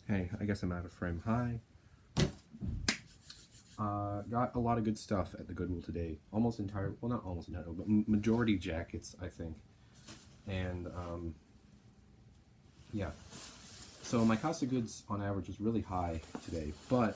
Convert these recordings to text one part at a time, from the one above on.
Hey, I guess I'm out of frame. Hi. Got a lot of good stuff at the Goodwill today. Almost entire, well, not almost entire, but majority jackets, I think. And yeah. So my cost of goods on average was really high today, but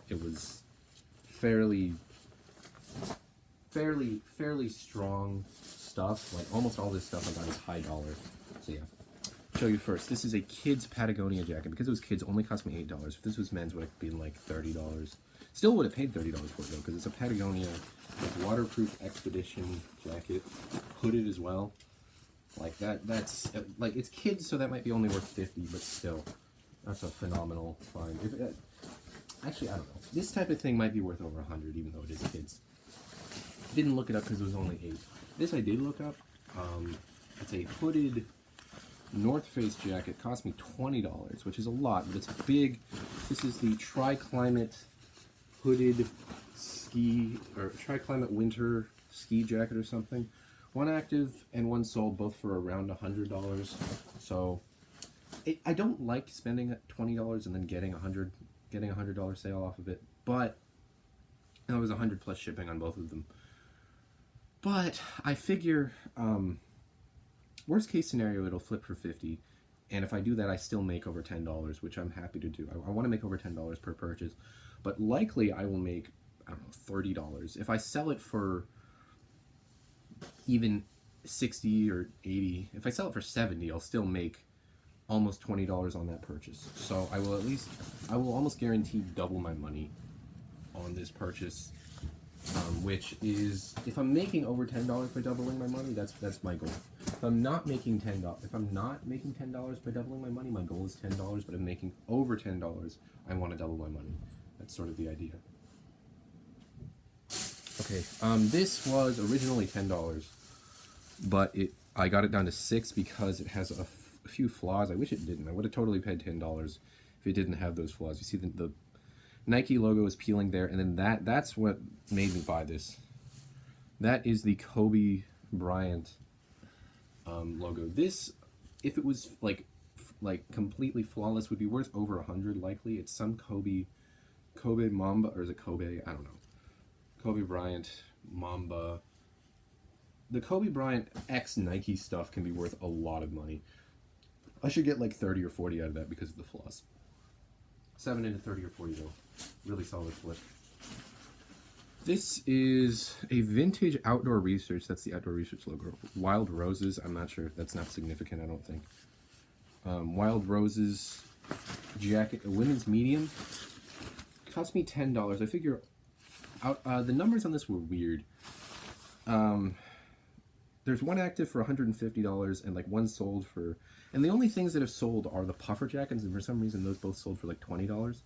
it was fairly strong stuff. Like almost all this stuff I got is high dollar. So yeah. Show you first. This is a kid's Patagonia jacket. Because it was kids, only cost me $8. If this was men's, would have been like $30. Still would have paid $30 for it though, because it's a Patagonia like, waterproof expedition jacket, hooded as well. Like that's like it's kids, so that might be only worth 50, but still, that's a phenomenal find. Actually, I don't know. This type of thing might be worth over 100, even though it is kids. Didn't look it up because it was only 8. This I did look up. It's a hooded North Face jacket. Cost me $20, which is a lot, but it's big. This is the Tri-Climate hooded ski, or Tri-Climate winter ski jacket or something. One active and one sold, both for around $100. So I don't like spending $20 and then getting $100 sale off of it, but it was 100 plus shipping on both of them. But I figure worst case scenario, it'll flip for 50, and if I do that, I still make over $10, which I'm happy to do. I want to make over $10 per purchase, but likely I will make, I don't know, $30. If I sell it for even 60 or 80, if I sell it for 70, I'll still make almost $20 on that purchase. So I will almost guarantee double my money on this purchase. Which is, if I'm making over $10 by doubling my money, that's my goal. If I'm not making $10 by doubling my money, my goal is $10. But if I'm making over $10, I want to double my money. That's sort of the idea. Okay, this was originally $10, but I got it down to $6 because it has a few flaws. I wish it didn't. I would have totally paid $10 if it didn't have those flaws. You see the Nike logo is peeling there, and then that's what made me buy this. That is the Kobe Bryant logo. This, if it was like completely flawless, would be worth over 100 likely. It's some Kobe Mamba, or is it Kobe? I don't know. Kobe Bryant Mamba. The Kobe Bryant X Nike stuff can be worth a lot of money. I should get like 30 or 40 out of that because of the flaws. 7 into 30 or 40 though. Really solid flip. This is a vintage Outdoor Research. That's the Outdoor Research logo. Wild Roses. I'm not sure. That's not significant, I don't think. Wild Roses jacket. A women's medium. Cost me $10. I figure out the numbers on this were weird. There's one active for $150 and like one sold for... And the only things that have sold are the puffer jackets, and for some reason those both sold for like $20.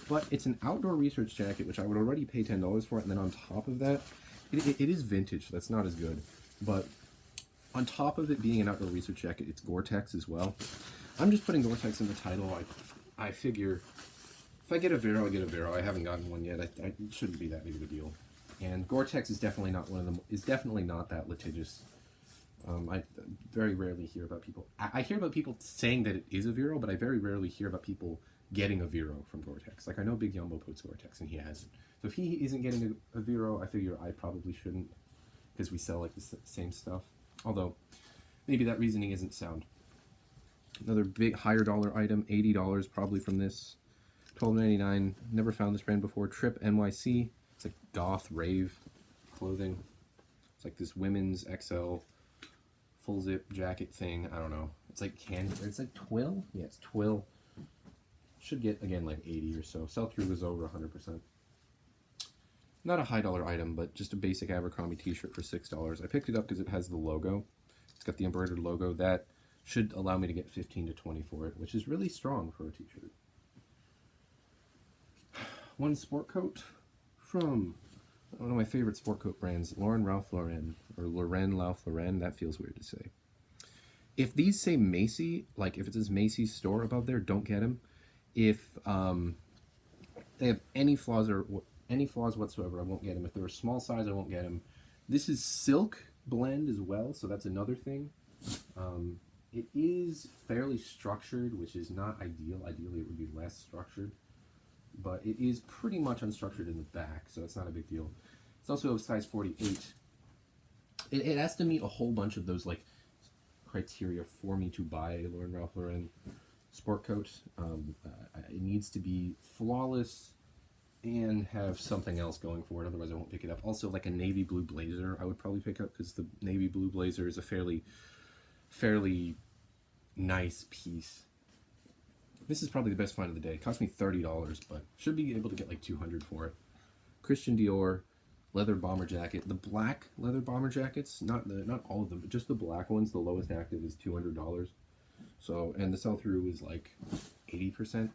But it's an Outdoor Research jacket, which I would already pay $10 for, and then on top of that, it is vintage, so that's not as good. But on top of it being an Outdoor Research jacket, it's Gore-Tex as well. I'm just putting Gore-Tex in the title. I figure if I get a Vero, I get a Vero. I haven't gotten one yet. It shouldn't be that big of a deal. And Gore-Tex is definitely not one of them. Is definitely not that litigious. I very rarely hear about people. I hear about people saying that it is a Vero, but I very rarely hear about people getting a Vero from Gore-Tex. Like I know Big Yumbo puts Gore-Tex and he hasn't. So if he isn't getting a Vero, I figure I probably shouldn't, because we sell like the same stuff. Although maybe that reasoning isn't sound. Another big higher dollar item, $80 probably from this. $12.99. Never found this brand before. Trip NYC. It's like goth rave clothing. It's like this women's XL full zip jacket thing. I don't know. It's like candy. It's like twill. Yeah, it's twill. Should get again like 80 or so. Sell through was over 100%. Not a high dollar item, but just a basic Abercrombie t-shirt for $6. I picked it up because it has the logo. It's got the embroidered logo. That should allow me to get 15 to 20 for it, which is really strong for a t-shirt. One sport coat from one of my favorite sport coat brands, Ralph Lauren, or Ralph Lauren. That feels weird to say. If these say Macy, like if it says Macy's store above there, don't get them. If they have any flaws whatsoever, I won't get them. If they're a small size, I won't get them. This is silk blend as well, so that's another thing. It is fairly structured, which is not ideal. Ideally, it would be less structured, but it is pretty much unstructured in the back, so it's not a big deal. It's also a size 48. It has to meet a whole bunch of those like criteria for me to buy a Lauren Ralph Lauren sport coat. It needs to be flawless and have something else going for it, otherwise I won't pick it up. Also, like a navy blue blazer I would probably pick up, because the navy blue blazer is a fairly nice piece. This is probably the best find of the day. It cost me $30, but should be able to get like $200 for it. Christian Dior leather bomber jacket. The black leather bomber jackets, not all of them, but just the black ones, the lowest active is $200. So, and the sell-through is like 80%,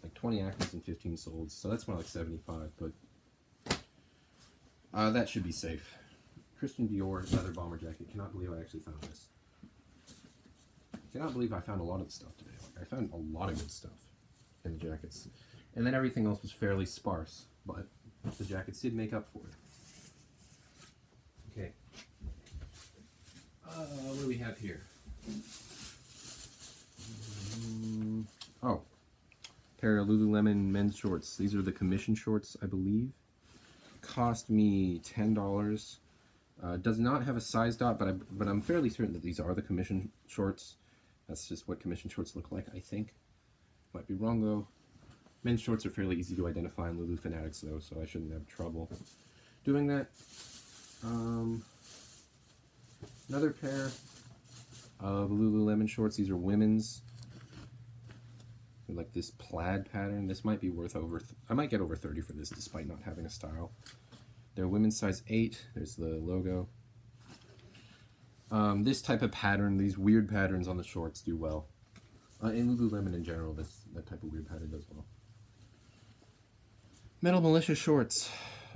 like 20 actives and 15 solds. So that's more like 75, but that should be safe. Christian Dior leather bomber jacket. Cannot believe I actually found this. Cannot believe I found a lot of stuff today. Like, I found a lot of good stuff in the jackets. And then everything else was fairly sparse, but the jackets did make up for it. Okay. What do we have here? Oh, pair of Lululemon men's shorts. These are the commission shorts, I believe. Cost me $10. Does not have a size dot, but I'm fairly certain that these are the commission shorts. That's just what commission shorts look like, I think. Might be wrong though. Men's shorts are fairly easy to identify in Lulu Fanatics though, so I shouldn't have trouble doing that. Another pair of Lululemon shorts. These are women's. They're like this plaid pattern. This might be worth over, I might get over 30 for this despite not having a style. They're women's size 8. There's the logo. This type of pattern, these weird patterns on the shorts do well. In Lululemon in general, that type of weird pattern does well. Metal Militia shorts.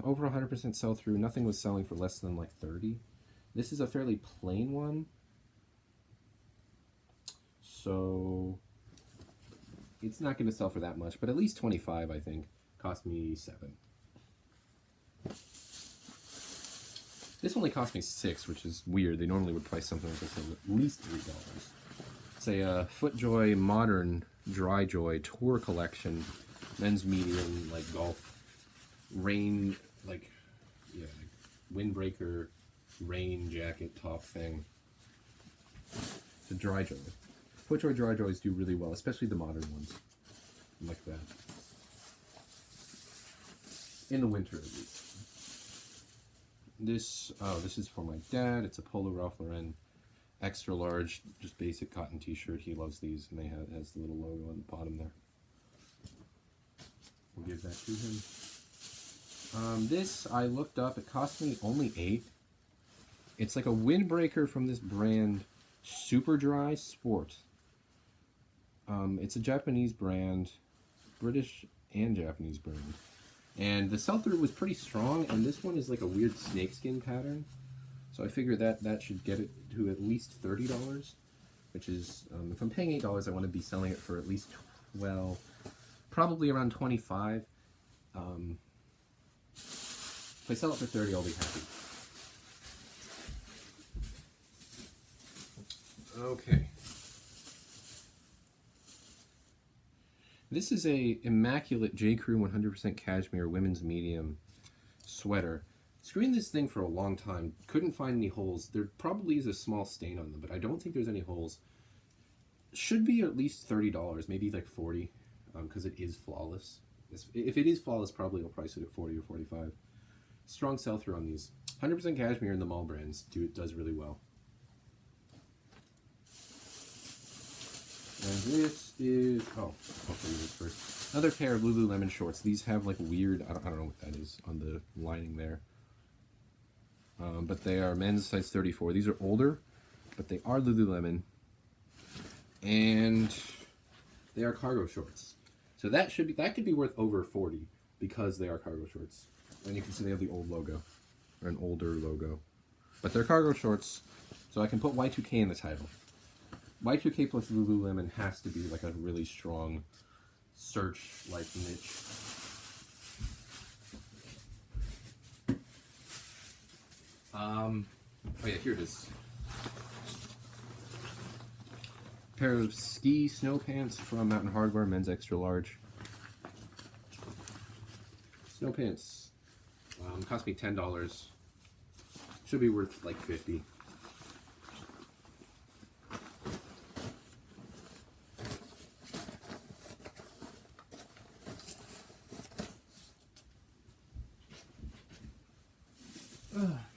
Over 100% sell-through. Nothing was selling for less than like 30. This is a fairly plain one. So it's not going to sell for that much, but at least 25, I think. Cost me 7. This only cost me 6, which is weird. They normally would price something like this at least $3. It's a FootJoy Modern Dry Joy Tour Collection, men's medium, like golf, rain, like windbreaker, rain jacket top thing. It's a Dry Joy. FootJoy Dry Joys do really well, especially the modern ones, like that. In the winter, at least. This is for my dad. It's a Polo Ralph Lauren extra large, just basic cotton t-shirt. He loves these, and has the little logo on the bottom there. We'll give that to him. This I looked up. It cost me only 8. It's like a windbreaker from this brand, Super Dry Sport. It's a Japanese brand, British and Japanese brand. And the sell-through was pretty strong, and this one is like a weird snakeskin pattern. So I figured that should get it to at least $30, which is, if I'm paying $8, I want to be selling it for at least, well, probably around 25. If I sell it for 30, I'll be happy. Okay. This is a immaculate J. Crew 100% cashmere women's medium sweater. Screened this thing for a long time. Couldn't find any holes. There probably is a small stain on them, but I don't think there's any holes. Should be at least $30, maybe like 40, because it is flawless. If it is flawless, probably I'll price it at 40 or 45. Strong sell-through on these. 100% cashmere in the mall brands does really well. And this is, I'll show you this first. Another pair of Lululemon shorts. These have like weird, I don't know what that is on the lining there. But they are men's size 34. These are older, but they are Lululemon. And they are cargo shorts. So that could be worth over 40 because they are cargo shorts. And you can see they have the old logo, or an older logo. But they're cargo shorts, so I can put Y2K in the title. Y2K plus Lululemon has to be like a really strong search-like niche. Oh yeah, here it is. Pair of ski snow pants from Mountain Hardwear, men's extra large. Snow pants. Cost me $10. Should be worth like $50.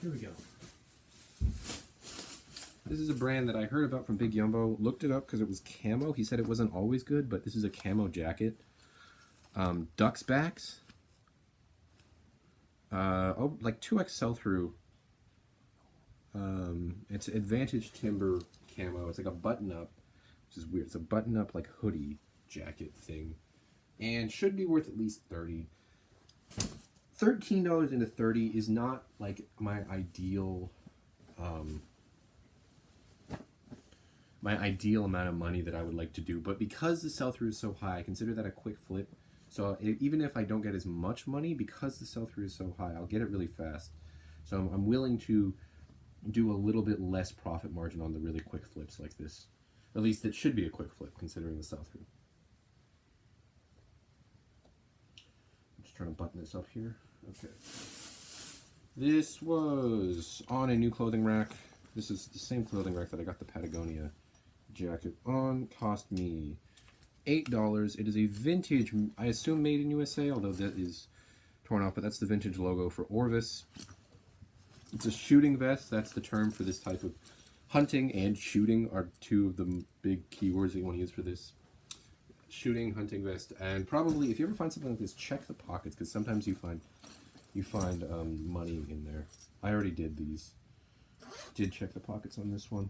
Here we go. This is a brand that I heard about from Big Yumbo. Looked it up because it was camo. He said it wasn't always good, but this is a camo jacket. Duck's backs. Like 2x sell-through. It's Advantage Timber camo. It's like a button-up, which is weird. It's a button-up like hoodie jacket thing, and should be worth at least $30. $13 into $30 is not like my ideal amount of money that I would like to do, but because the sell-through is so high, I consider that a quick flip. So even if I don't get as much money, because the sell-through is so high, I'll get it really fast. So I'm willing to do a little bit less profit margin on the really quick flips like this. At least it should be a quick flip considering the sell-through. I'm just trying to button this up here. Okay. This was on a new clothing rack. This is the same clothing rack that I got the Patagonia jacket on. Cost me $8. It is a vintage, I assume made in USA, although that is torn off, but that's the vintage logo for Orvis. It's a shooting vest. That's the term for this type of hunting, and shooting are two of the big keywords that you want to use for this. Shooting, hunting vest, and probably if you ever find something like this, check the pockets, because sometimes you find money in there. I already did these. Did check the pockets on this one.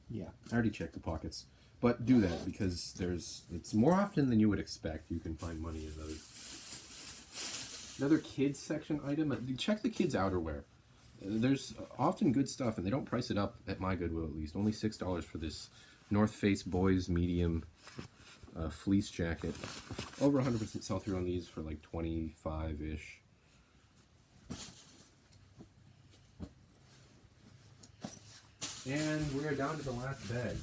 Yeah, I already checked the pockets. But do that, because it's more often than you would expect you can find money in those. Another kids section item. Check the kids outerwear. There's often good stuff, and they don't price it up at my Goodwill at least. Only $6 for this North Face boys medium fleece jacket. Over 100% sell through on these for like 25-ish. And we're down to the last bag.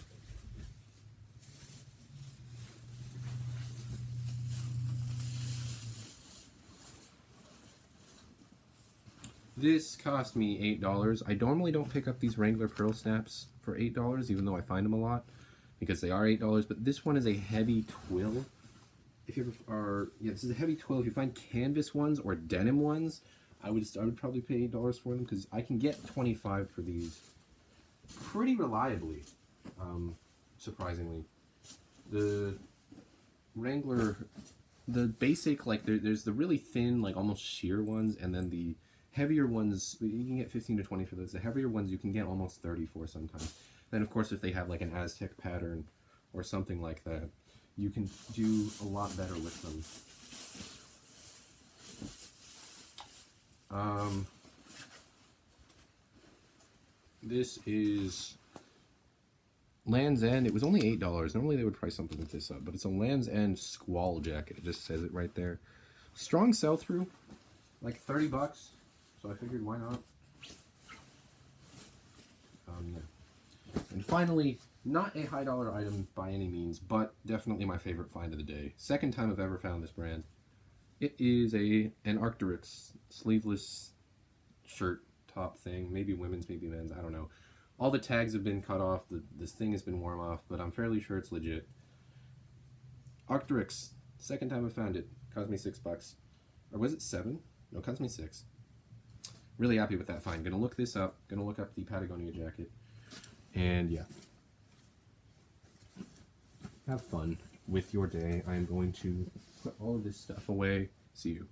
This cost me $8. I normally don't pick up these Wrangler pearl snaps for $8, even though I find them a lot, because they are $8. But this one is a heavy twill. If you ever are, yeah, this is a heavy twill. If you find canvas ones or denim ones, I would probably pay $8 for them, because I can get 25 for these pretty reliably. Surprisingly, the Wrangler, the basic, like there's the really thin, like almost sheer ones, and then the heavier ones, you can get 15 to 20 for those. The heavier ones you can get almost 30 for sometimes. Then of course if they have like an Aztec pattern or something like that, you can do a lot better with them. This is Land's End. It was only $8. Normally they would price something like this up, but it's a Land's End squall jacket. It just says it right there. Strong sell-through, like $30. So I figured, why not? Yeah. And finally, not a high dollar item by any means, but definitely my favorite find of the day. Second time I've ever found this brand. It is an Arc'teryx sleeveless shirt top thing. Maybe women's, maybe men's, I don't know. All the tags have been cut off. This thing has been worn off, but I'm fairly sure it's legit. Arc'teryx. Second time I found it. Cost me $6. Or was it 7? No, it cost me 6. Really happy with that find. Gonna look this up. Gonna look up the Patagonia jacket. And yeah. Have fun with your day. I am going to put all of this stuff away. See you.